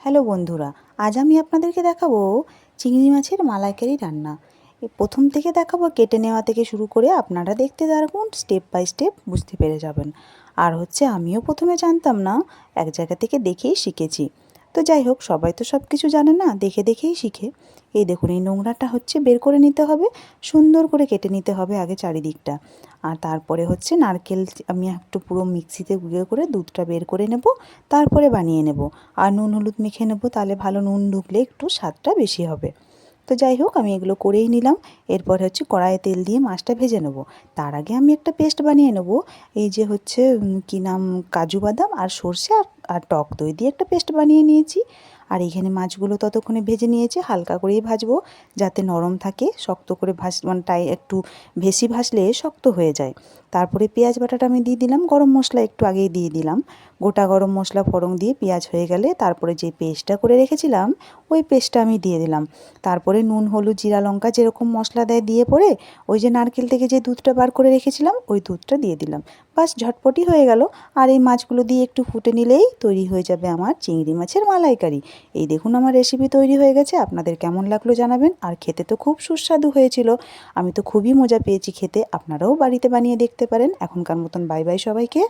Hello বন্ধুরা, আজ আমি আপনাদেরকে দেখাবো চিংড়ি মাছের মালাইকারি রান্না। প্রথম থেকে দেখাবো কেটে নেওয়া থেকে শুরু করে, আপনারা দেখতে থাকুন, স্টেপ বাই স্টেপ বুঝতে পেরে যাবেন। আর আমিও প্রথমে জানতাম না, এক জায়গা থেকে দেখেই শিখেছি। তো যাই হোক, সবাই তো সব কিছু জানে না, দেখে দেখেই শিখে। এই দেখুন, এই নোংরাটা বের করে নিতে হবে, সুন্দর করে কেটে নিতে হবে আগে চারিদিকটা। আর তারপরে নারকেল আমি একটু পুরো মিক্সিতে গুঁড়ো করে দুধটা বের করে নেব, তারপরে বানিয়ে নেব। আর নুন হলুদ মেখে নেব, তাহলে ভালো নুন ঢুকলে একটু স্বাদটা বেশি হবে। তো যাই হোক, আমি এগুলো করেই নিলাম। এরপর কড়াইয়ে তেল দিয়ে মাছটা ভেজে নেব। তার আগে আমি একটা পেস্ট বানিয়ে নেব। এই যে কী নাম, কাজু বাদাম আর সর্ষে আর টক দই দিয়ে একটা পেস্ট বানিয়ে নিয়েছি। আর এইখানে মাছগুলো ততক্ষণে ভেজে নিয়েছি, হালকা করেই ভাজবো যাতে নরম থাকে। শক্ত করে মানে একটু বেশি ভাজলে শক্ত হয়ে যায়। তারপরে পেঁয়াজ বাটাটা আমি দিয়ে দিলাম, গরম মশলা একটু আগেই দিয়ে দিলাম। গোটা গরম মশলা ফোড়ন দিয়ে পেঁয়াজ হয়ে গেলে তারপরে যে পেস্টটা করে রেখেছিলাম, ওই পেস্টটা আমি দিয়ে দিলাম। তারপরে নুন হলুদ জিরা লঙ্কা যেরকম মশলা দেয় দিয়ে পরে ওই যে নারকেল থেকে যে দুধটা বার করে রেখেছিলাম, ওই দুধটা দিয়ে দিলাম। বাস, ঝটপটি হয়ে গেল। আর এই মাছগুলো দিয়ে একটু ফুটে নিলেই তৈরি হয়ে যাবে আমার চিংড়ি মাছের মালাইকারি। এই দেখুন, আমার রেসিপি তৈরি হয়ে গেছে। আপনাদের কেমন লাগলো জানাবেন। আর খেতে তো খুব সুস্বাদু হয়েছিল। আমি তো খুবই মজা পেয়েছি খেতে। আপনারাও বাড়িতে বানিয়ে দেখতে পারেন। এখনকার মতন বাই বাই সবাইকে।